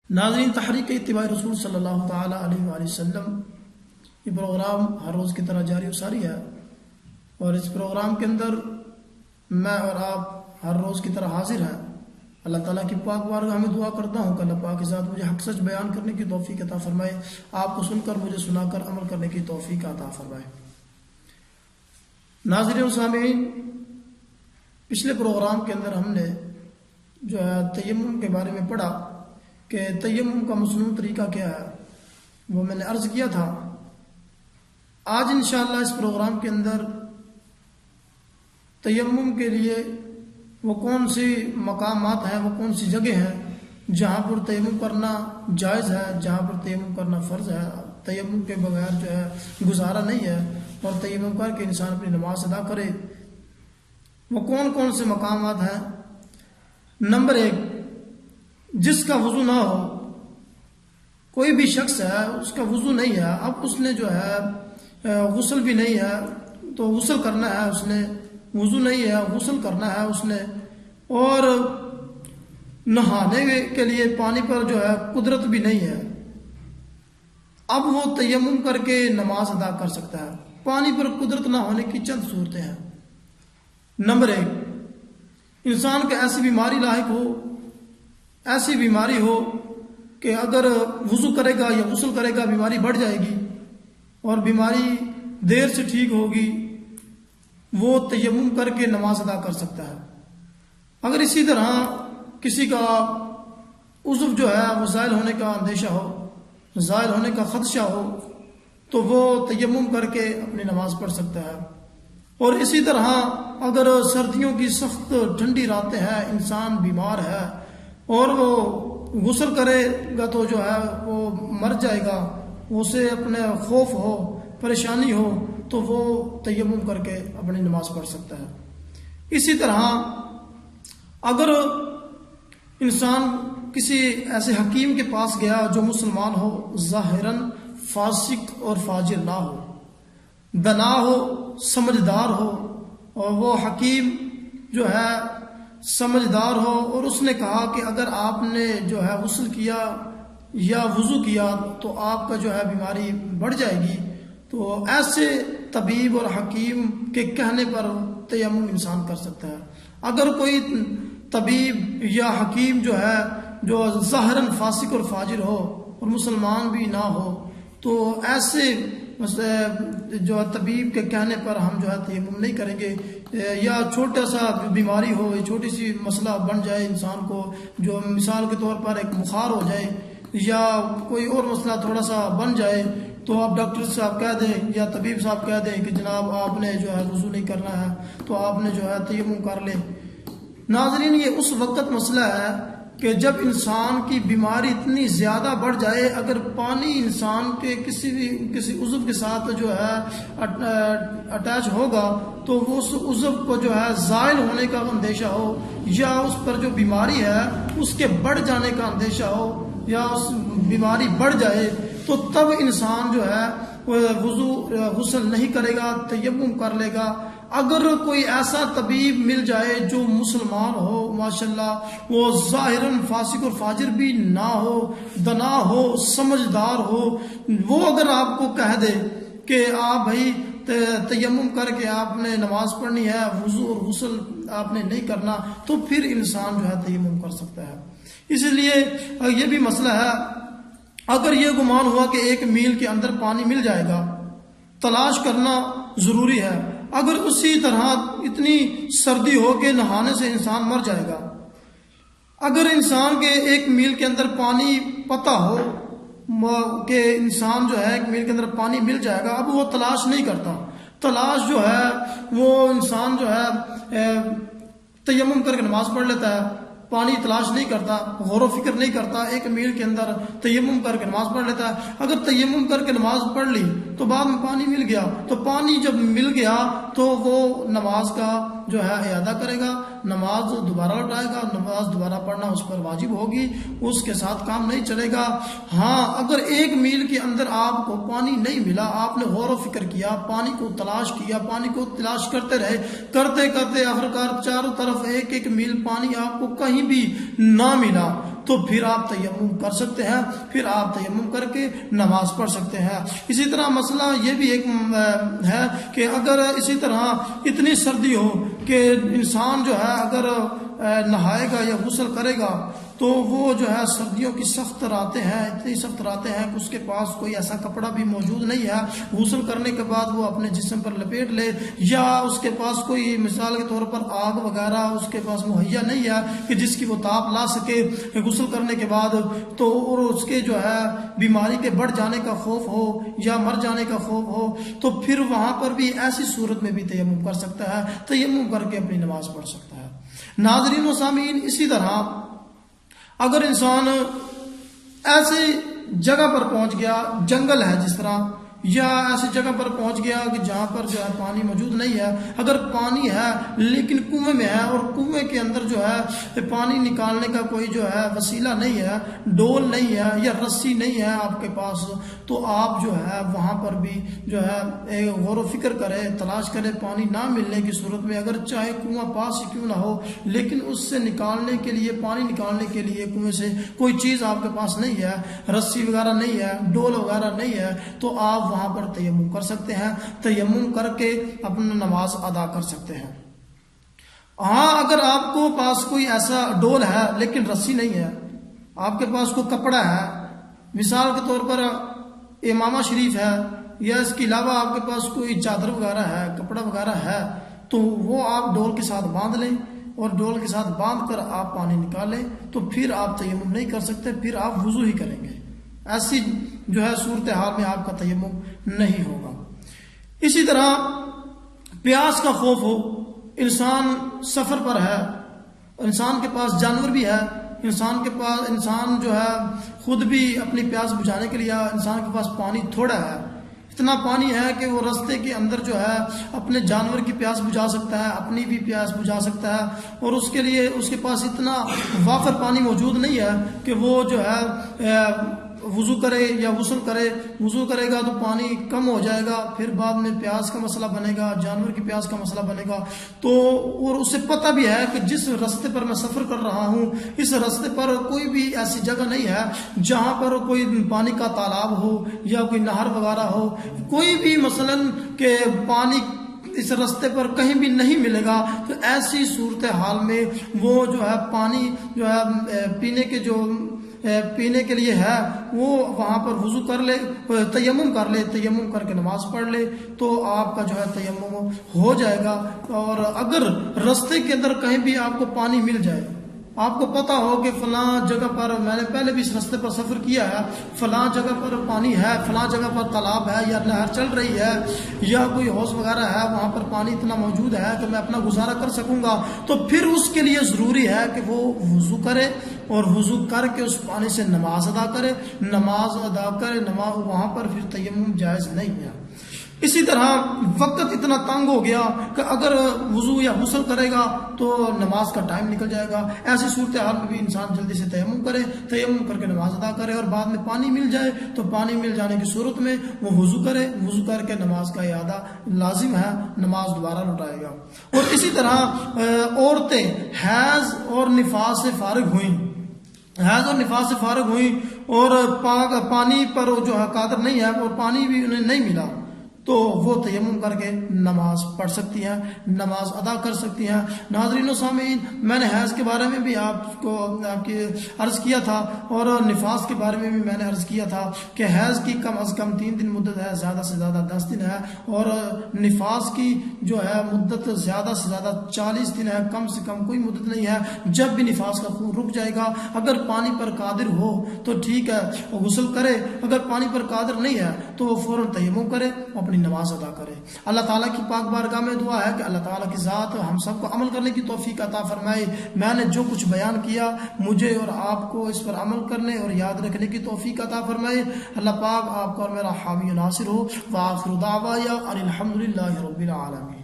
ناظرین، تحریک اتباع رسول صلی اللہ تعالی علیہ وآلہ وسلم یہ پروگرام ہر روز کی طرح جاری و ساری ہے، اور اس پروگرام کے اندر میں اور آپ ہر روز کی طرح حاضر ہیں۔ اللہ تعالیٰ کی پاک بارگاہ میں دعا کرتا ہوں کہ اللہ پاک کی ذات مجھے حق سچ بیان کرنے کی توفیق عطا فرمائے، آپ کو سن کر مجھے سنا کر عمل کرنے کی توفیق عطا فرمائے۔ ناظرین و سامعین، پچھلے پروگرام کے اندر ہم نے جو ہے تیمم کے بارے میں پڑھا کہ تیمم کا مصنوع طریقہ کیا ہے، وہ میں نے عرض کیا تھا۔ آج انشاءاللہ اس پروگرام کے اندر تیمم کے لیے وہ کون سی مقامات ہیں، وہ کون سی جگہ ہیں جہاں پر تیمم کرنا جائز ہے، جہاں پر تیمم کرنا فرض ہے، تیمم کے بغیر جو ہے گزارا نہیں ہے، اور تیمم کر کے انسان اپنی نماز ادا کرے، وہ کون کون سے مقامات ہیں۔ نمبر 1، جس کا وضو نہ ہو، کوئی بھی شخص ہے اس کا وضو نہیں ہے، اب اس نے جو ہے غسل بھی نہیں ہے تو غسل کرنا ہے، اس نے وضو نہیں ہے غسل کرنا ہے اس نے، اور نہانے کے لیے پانی پر جو ہے قدرت بھی نہیں ہے، اب وہ تیمم کر کے نماز ادا کر سکتا ہے۔ پانی پر قدرت نہ ہونے کی چند صورتیں ہیں۔ نمبر 1، انسان کو ایسی بیماری لاحق ہو، ایسی بیماری ہو کہ اگر وضو کرے گا یا غسل کرے گا بیماری بڑھ جائے گی اور بیماری دیر سے ٹھیک ہوگی، وہ تیمم کر کے نماز ادا کر سکتا ہے۔ اگر اسی طرح کسی کا عضو جو ہے وہ زائل ہونے کا اندیشہ ہو، زائل ہونے کا خدشہ ہو، تو وہ تیمم کر کے اپنی نماز پڑھ سکتا ہے۔ اور اسی طرح اگر سردیوں کی سخت ٹھنڈی راتیں ہیں، انسان بیمار ہے اور وہ غسل کرے گا تو جو ہے وہ مر جائے گا، اسے اپنے خوف ہو، پریشانی ہو، تو وہ تیمم کر کے اپنی نماز پڑھ سکتا ہے۔ اسی طرح اگر انسان کسی ایسے حکیم کے پاس گیا جو مسلمان ہو، ظاہراً فاسق اور فاجر نہ ہو، دنا ہو، سمجھدار ہو، اور وہ حکیم جو ہے سمجھدار ہو، اور اس نے کہا کہ اگر آپ نے جو ہے غسل کیا یا وضو کیا تو آپ کا جو ہے بیماری بڑھ جائے گی، تو ایسے طبیب اور حکیم کے کہنے پر تیمم انسان کر سکتا ہے۔ اگر کوئی طبیب یا حکیم جو ہے جو ظاہراً فاسق اور فاجر ہو اور مسلمان بھی نہ ہو، تو ایسے جو طبیب کے کہنے پر ہم جو ہے تیمم نہیں کریں گے۔ یا چھوٹا سا بیماری ہو، چھوٹی سی مسئلہ بن جائے انسان کو، جو مثال کے طور پر ایک بخار ہو جائے یا کوئی اور مسئلہ تھوڑا سا بن جائے، تو آپ ڈاکٹر صاحب کہہ دیں یا طبیب صاحب کہہ دیں کہ جناب آپ نے جو ہے وضو نہیں کرنا ہے، تو آپ نے جو ہے تیمم کر لیں۔ ناظرین، یہ اس وقت مسئلہ ہے کہ جب انسان کی بیماری اتنی زیادہ بڑھ جائے، اگر پانی انسان کے کسی عضو کے ساتھ جو ہے اٹیچ ہوگا تو اس عضو کو جو ہے زائل ہونے کا اندیشہ ہو، یا اس پر جو بیماری ہے اس کے بڑھ جانے کا اندیشہ ہو، یا اس بیماری بڑھ جائے، تو تب انسان جو ہے غسل نہیں کرے گا، تیمم کر لے گا۔ اگر کوئی ایسا طبیب مل جائے جو مسلمان ہو، ماشاءاللہ وہ ظاہراً فاسق اور فاجر بھی نہ ہو، دنا ہو، سمجھدار ہو، وہ اگر آپ کو کہہ دے کہ آپ بھائی تیمم کر کے آپ نے نماز پڑھنی ہے، وضو اور غسل آپ نے نہیں کرنا، تو پھر انسان جو ہے تیمم کر سکتا ہے۔ اس لیے یہ بھی مسئلہ ہے، اگر یہ گمان ہوا کہ 1 میل کے اندر پانی مل جائے گا، تلاش کرنا ضروری ہے۔ اگر اسی طرح اتنی سردی ہو کہ نہانے سے انسان مر جائے گا، اگر انسان کے 1 میل کے اندر پانی پتہ ہو کہ انسان جو ہے 1 میل کے اندر پانی مل جائے گا، اب وہ تلاش نہیں کرتا، تلاش جو ہے وہ انسان جو ہے تیمم کر کے نماز پڑھ لیتا ہے، پانی تلاش نہیں کرتا، غور و فکر نہیں کرتا، 1 میل کے اندر تیمم کر کے نماز پڑھ لیتا ہے۔ اگر تیمم کر کے نماز پڑھ لی تو بعد میں پانی مل گیا، تو پانی جب مل گیا تو وہ نماز کا جو ہے اعادہ کرے گا، نماز دوبارہ لوٹائے گا، نماز دوبارہ پڑھنا اس پر واجب ہوگی، اس کے ساتھ کام نہیں چلے گا۔ ہاں، اگر 1 میل کے اندر آپ کو پانی نہیں ملا، آپ نے غور و فکر کیا، پانی کو تلاش کیا، پانی کو تلاش کرتے رہے، کرتے کرتے آخرکار چاروں طرف 1 میل پانی آپ کو کہیں بھی نہ ملا، تو پھر آپ تیمم کر سکتے ہیں، پھر آپ تیمم کر کے نماز پڑھ سکتے ہیں۔ اسی طرح مسئلہ یہ بھی ایک ہے کہ اگر اسی طرح اتنی سردی ہو کہ انسان جو ہے اگر نہائے گا یا غسل کرے گا تو وہ جو ہے سردیوں کی سخت راتیں ہیں، اتنی سخت راتیں ہیں کہ اس کے پاس کوئی ایسا کپڑا بھی موجود نہیں ہے غسل کرنے کے بعد وہ اپنے جسم پر لپیٹ لے، یا اس کے پاس کوئی مثال کے طور پر آگ وغیرہ اس کے پاس مہیا نہیں ہے کہ جس کی وہ تاپ لا سکے غسل کرنے کے بعد، تو اور اس کے جو ہے بیماری کے بڑھ جانے کا خوف ہو یا مر جانے کا خوف ہو، تو پھر وہاں پر بھی ایسی صورت میں بھی تیمم کر سکتا ہے، تیمم کر کے اپنی نماز پڑھ سکتا ہے۔ ناظرین و سامعین، اسی طرح اگر انسان ایسی جگہ پر پہنچ گیا، جنگل ہے جس طرح، یا ایسی جگہ پر پہنچ گیا کہ جہاں پر جو ہے پانی موجود نہیں ہے، اگر پانی ہے لیکن کنویں میں ہے اور کنویں کے اندر جو ہے پانی نکالنے کا کوئی جو ہے وسیلہ نہیں ہے، ڈول نہیں ہے یا رسی نہیں ہے آپ کے پاس، تو آپ جو ہے وہاں پر بھی جو ہے غور و فکر کرے، تلاش کرے، پانی نہ ملنے کی صورت میں اگر چاہے کنواں پاس ہی کیوں نہ ہو لیکن اس سے نکالنے کے لیے، پانی نکالنے کے لیے کنویں سے کوئی چیز آپ کے پاس نہیں ہے، رسی وغیرہ نہیں ہے، ڈول وغیرہ نہیں ہے، تو آپ وہاں پر تیمم کر سکتے ہیں، تیمم کر کے اپنا نماز ادا کر سکتے ہیں۔ ہاں اگر آپ کو پاس کوئی ایسا ڈول ہے لیکن رسی نہیں ہے، آپ کے پاس کوئی کپڑا ہے، مثال کے طور پر امامہ شریف ہے، یا اس کے علاوہ آپ کے پاس کوئی چادر وغیرہ ہے، کپڑا وغیرہ ہے، تو وہ آپ ڈول کے ساتھ باندھ لیں اور ڈول کے ساتھ باندھ کر آپ پانی نکالیں، تو پھر آپ تیمم نہیں کر سکتے، پھر آپ وضو ہی کریں گے۔ ایسی جو ہے صورتحال میں آپ کا تیمم نہیں ہوگا۔ اسی طرح پیاس کا خوف ہو، انسان سفر پر ہے، انسان کے پاس جانور بھی ہے، انسان جو ہے خود بھی اپنی پیاس بجھانے کے لیے انسان کے پاس پانی تھوڑا ہے، اتنا پانی ہے کہ وہ راستے کے اندر جو ہے اپنے جانور کی پیاس بجھا سکتا ہے، اپنی بھی پیاس بجھا سکتا ہے، اور اس کے لیے اس کے پاس اتنا وافر پانی موجود نہیں ہے کہ وہ جو ہے وضو کرے یا غسل کرے۔ وضو کرے گا تو پانی کم ہو جائے گا، پھر بعد میں پیاس کا مسئلہ بنے گا، جانور کی پیاس کا مسئلہ بنے گا، تو اور اسے پتہ بھی ہے کہ جس راستے پر میں سفر کر رہا ہوں اس راستے پر کوئی بھی ایسی جگہ نہیں ہے جہاں پر کوئی پانی کا تالاب ہو یا کوئی نہر وغیرہ ہو، کوئی بھی مثلاً کہ پانی اس راستے پر کہیں بھی نہیں ملے گا، تو ایسی صورتحال میں وہ جو ہے پانی جو ہے پینے کے لیے ہے وہ وہاں پر وضو کر لے، تیمم کر لے، تیمم کر کے نماز پڑھ لے، تو آپ کا جو ہے تیمم ہو جائے گا۔ اور اگر راستے کے اندر کہیں بھی آپ کو پانی مل جائے، آپ کو پتا ہو کہ فلاں جگہ پر، میں نے پہلے بھی اس راستے پر سفر کیا ہے، فلاں جگہ پر پانی ہے، فلاں جگہ پر تالاب ہے یا نہر چل رہی ہے یا کوئی حوض وغیرہ ہے، وہاں پر پانی اتنا موجود ہے کہ میں اپنا گزارا کر سکوں گا، تو پھر اس کے لیے ضروری ہے کہ وہ وضو کرے اور وضو کر کے اس پانی سے نماز ادا کرے، وہاں پر پھر تیمم جائز نہیں ہے۔ اسی طرح وقت اتنا تنگ ہو گیا کہ اگر وضو یا غسل کرے گا تو نماز کا ٹائم نکل جائے گا، ایسی صورتحال میں بھی انسان جلدی سے تیمم کرے، تیمم کر کے نماز ادا کرے، اور بعد میں پانی مل جائے تو پانی مل جانے کی صورت میں وہ وضو کرے، وضو کر کے نماز کا اعادہ لازم ہے، نماز دوبارہ لوٹائے گا۔ اور اسی طرح عورتیں حیض اور نفاس سے فارغ ہوئیں اور پانی پر جو ہے قادر نہیں ہے اور پانی بھی انہیں نہیں ملا، تو وہ تیمم کر کے نماز پڑھ سکتی ہیں، نماز ادا کر سکتی ہیں۔ ناظرین و سامعین، میں نے حیض کے بارے میں بھی آپ کی عرض کیا تھا اور نفاس کے بارے میں بھی میں نے عرض کیا تھا کہ حیض کی کم از کم 3 دن مدت ہے، زیادہ سے زیادہ 10 دن ہے، اور نفاس کی جو ہے مدت زیادہ سے زیادہ 40 دن ہے، کم سے کم کوئی مدت نہیں ہے۔ جب بھی نفاس کا خون رک جائے گا، اگر پانی پر قادر ہو تو ٹھیک ہے وہ غسل کرے، اگر پانی پر قادر نہیں ہے تو وہ فوراً تیمم کرے، اپنی نماز ادا کرے۔ اللہ تعالیٰ کی پاک بارگاہ میں دعا ہے کہ اللہ تعالیٰ کی ذات ہم سب کو عمل کرنے کی توفیق عطا فرمائے۔ میں نے جو کچھ بیان کیا مجھے اور آپ کو اس پر عمل کرنے اور یاد رکھنے کی توفیق عطا فرمائے۔ اللہ پاک آپ کو اور میرا حامی و ناصر ہو۔ وآخر دعوایا ان الحمد للہ رب العالمین۔